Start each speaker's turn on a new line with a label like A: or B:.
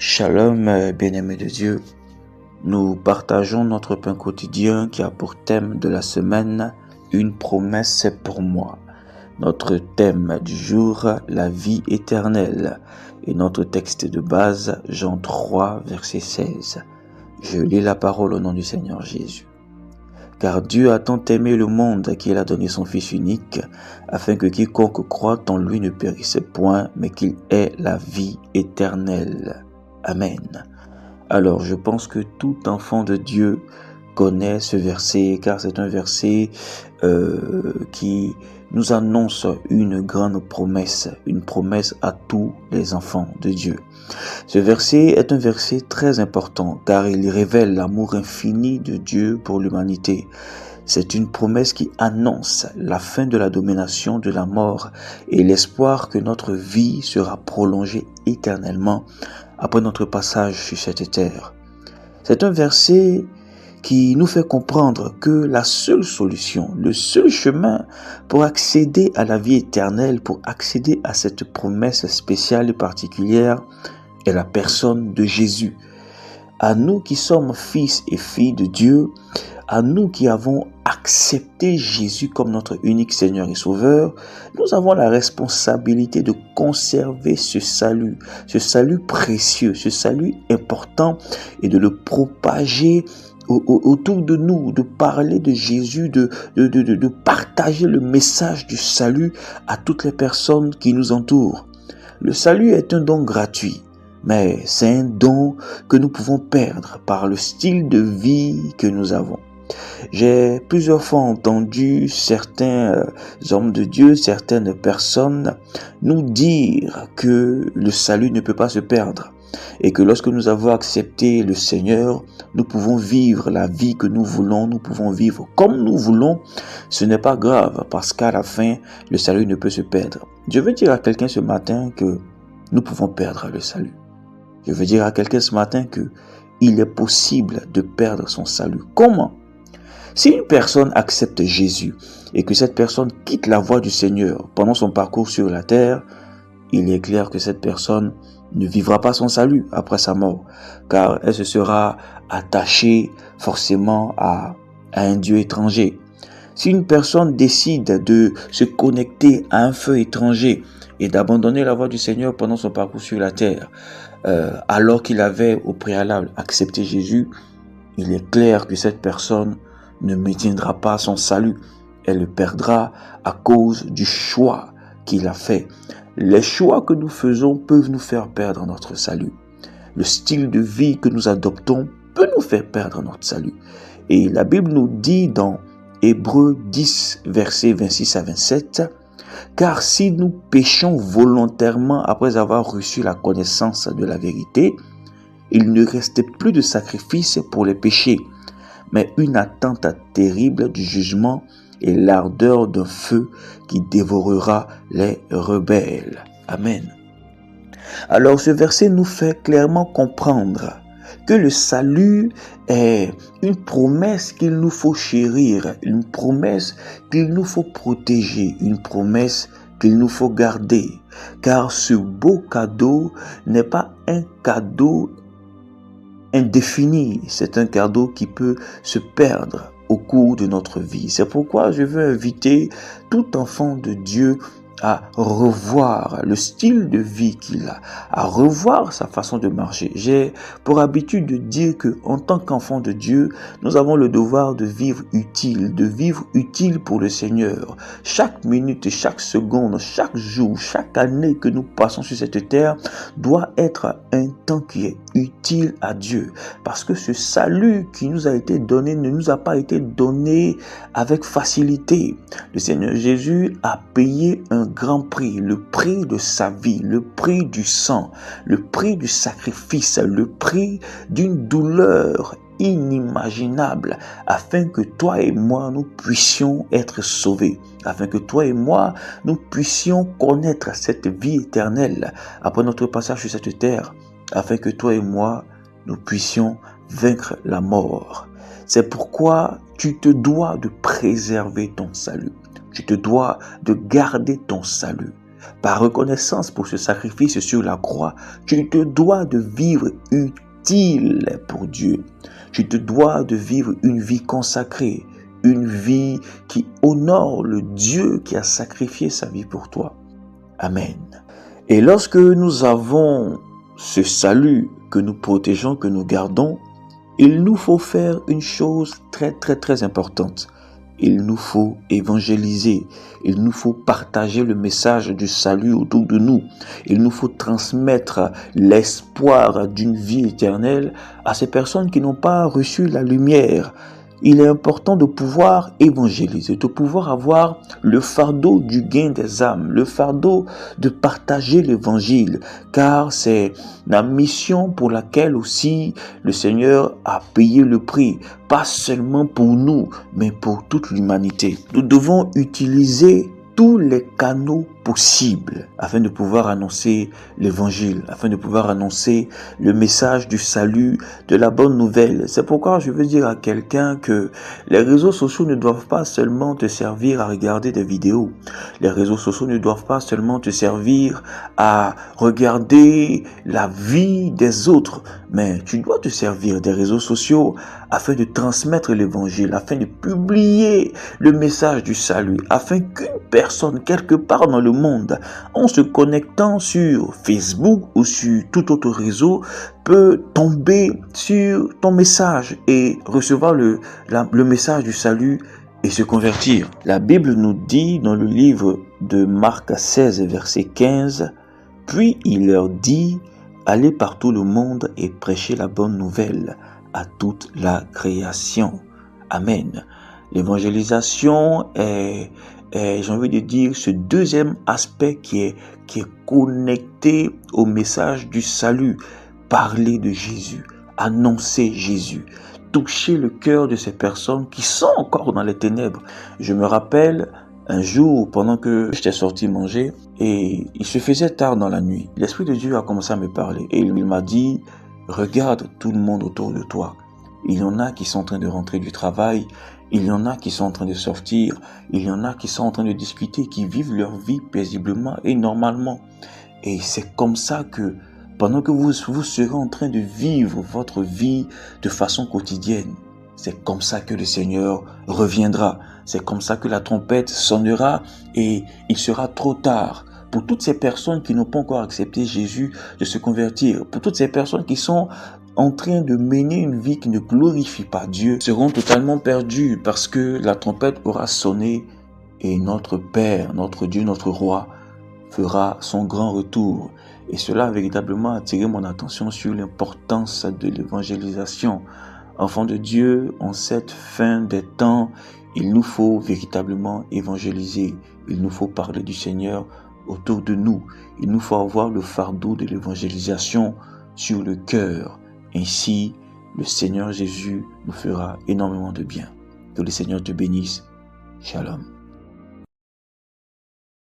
A: Shalom, bien-aimés de Dieu. Nous partageons notre pain quotidien qui a pour thème de la semaine « Une promesse pour moi ». Notre thème du jour, la vie éternelle. Et notre texte de base, Jean 3, verset 16. Je lis la parole au nom du Seigneur Jésus. Car Dieu a tant aimé le monde qu'il a donné son Fils unique, afin que quiconque croit en lui ne périsse point, mais qu'il ait la vie éternelle. Amen. Alors, je pense que tout enfant de Dieu connaît ce verset, car c'est un verset qui nous annonce une grande promesse, une promesse à tous les enfants de Dieu. Ce verset est un verset très important, car il révèle l'amour infini de Dieu pour l'humanité. C'est une promesse qui annonce la fin de la domination de la mort et l'espoir que notre vie sera prolongée éternellement après notre passage sur cette terre. C'est un verset qui nous fait comprendre que la seule solution, le seul chemin pour accéder à la vie éternelle, pour accéder à cette promesse spéciale et particulière, est la personne de Jésus. À nous qui sommes fils et filles de Dieu, à nous qui avons accepté Jésus comme notre unique Seigneur et Sauveur, nous avons la responsabilité de conserver ce salut précieux, ce salut important et de le propager autour de nous, de parler de Jésus, de partager le message du salut à toutes les personnes qui nous entourent. Le salut est un don gratuit. Mais c'est un don que nous pouvons perdre par le style de vie que nous avons. J'ai plusieurs fois entendu certains hommes de Dieu, certaines personnes nous dire que le salut ne peut pas se perdre et que lorsque nous avons accepté le Seigneur, nous pouvons vivre la vie que nous voulons, nous pouvons vivre comme nous voulons. Ce n'est pas grave parce qu'à la fin, le salut ne peut se perdre. Je veux dire à quelqu'un ce matin que nous pouvons perdre le salut. Je veux dire à quelqu'un ce matin que il est possible de perdre son salut. Comment? Si une personne accepte Jésus et que cette personne quitte la voie du Seigneur pendant son parcours sur la terre, il est clair que cette personne ne vivra pas son salut après sa mort, car elle se sera attachée forcément à un Dieu étranger. Si une personne décide de se connecter à un feu étranger et d'abandonner la voie du Seigneur pendant son parcours sur la terre, alors qu'il avait au préalable accepté Jésus, il est clair que cette personne ne maintiendra pas son salut. Elle le perdra à cause du choix qu'il a fait. Les choix que nous faisons peuvent nous faire perdre notre salut. Le style de vie que nous adoptons peut nous faire perdre notre salut. Et la Bible nous dit dans Hébreux 10, versets 26 à 27, « Car si nous péchons volontairement après avoir reçu la connaissance de la vérité, il ne reste plus de sacrifice pour les péchés, mais une attente terrible du jugement et l'ardeur d'un feu qui dévorera les rebelles. » Amen. Alors ce verset nous fait clairement comprendre que le salut est une promesse qu'il nous faut chérir, une promesse qu'il nous faut protéger, une promesse qu'il nous faut garder. Car ce beau cadeau n'est pas un cadeau indéfini, c'est un cadeau qui peut se perdre au cours de notre vie. C'est pourquoi je veux inviter tout enfant de Dieu à revoir le style de vie qu'il a, à revoir sa façon de marcher. J'ai pour habitude de dire que en tant qu'enfant de Dieu, nous avons le devoir de vivre utile pour le Seigneur. Chaque minute, chaque seconde, chaque jour, chaque année que nous passons sur cette terre doit être un temps qui est utile à Dieu. Parce que ce salut qui nous a été donné ne nous a pas été donné avec facilité. Le Seigneur Jésus a payé un grand prix, le prix de sa vie, le prix du sang, le prix du sacrifice, le prix d'une douleur inimaginable, afin que toi et moi nous puissions être sauvés, afin que toi et moi nous puissions connaître cette vie éternelle après notre passage sur cette terre, afin que toi et moi nous puissions vaincre la mort. C'est pourquoi tu te dois de préserver ton salut. Tu te dois de garder ton salut. Par reconnaissance pour ce sacrifice sur la croix, tu te dois de vivre utile pour Dieu. Tu te dois de vivre une vie consacrée, une vie qui honore le Dieu qui a sacrifié sa vie pour toi. Amen. Et lorsque nous avons ce salut que nous protégeons, que nous gardons, il nous faut faire une chose très importante. Il nous faut évangéliser. Il nous faut partager le message du salut autour de nous. Il nous faut transmettre l'espoir d'une vie éternelle à ces personnes qui n'ont pas reçu la lumière. Il est important de pouvoir évangéliser, de pouvoir avoir le fardeau du gain des âmes, le fardeau de partager l'évangile, car c'est la mission pour laquelle aussi le Seigneur a payé le prix, pas seulement pour nous, mais pour toute l'humanité. Nous devons utiliser tous les canaux possibles afin de pouvoir annoncer l'évangile, afin de pouvoir annoncer le message du salut, de la bonne nouvelle. C'est pourquoi je veux dire à quelqu'un que les réseaux sociaux ne doivent pas seulement te servir à regarder des vidéos. Les réseaux sociaux ne doivent pas seulement te servir à regarder la vie des autres, mais tu dois te servir des réseaux sociaux afin de transmettre l'évangile, afin de publier le message du salut, afin qu'une personne quelque part dans le monde, en se connectant sur Facebook ou sur tout autre réseau, peut tomber sur ton message et recevoir le message du salut et se convertir. La Bible nous dit dans le livre de Marc 16, verset 15, « Puis il leur dit, allez par tout le monde et prêchez la bonne nouvelle à toute la création. » Amen. L'évangélisation est, j'ai envie de dire, ce deuxième aspect qui est connecté au message du salut. Parler de Jésus, annoncer Jésus, toucher le cœur de ces personnes qui sont encore dans les ténèbres. Je me rappelle un jour, pendant que j'étais sorti manger, et il se faisait tard dans la nuit, l'Esprit de Dieu a commencé à me parler et il m'a dit, regarde tout le monde autour de toi. Il y en a qui sont en train de rentrer du travail, il y en a qui sont en train de sortir, il y en a qui sont en train de discuter, qui vivent leur vie paisiblement et normalement. Et c'est comme ça que pendant que vous serez en train de vivre votre vie de façon quotidienne, c'est comme ça que le Seigneur reviendra. C'est comme ça que la trompette sonnera et il sera trop tard. Pour toutes ces personnes qui n'ont pas encore accepté Jésus de se convertir, pour toutes ces personnes qui sont en train de mener une vie qui ne glorifie pas Dieu, seront totalement perdues parce que la trompette aura sonné et notre Père, notre Dieu, notre Roi fera son grand retour. Et cela a véritablement attiré mon attention sur l'importance de l'évangélisation. Enfants de Dieu, en cette fin des temps, il nous faut véritablement évangéliser. Il nous faut parler du Seigneur autour de nous. Il nous faut avoir le fardeau de l'évangélisation sur le cœur. Ainsi, le Seigneur Jésus nous fera énormément de bien. Que le Seigneur te bénisse. Shalom.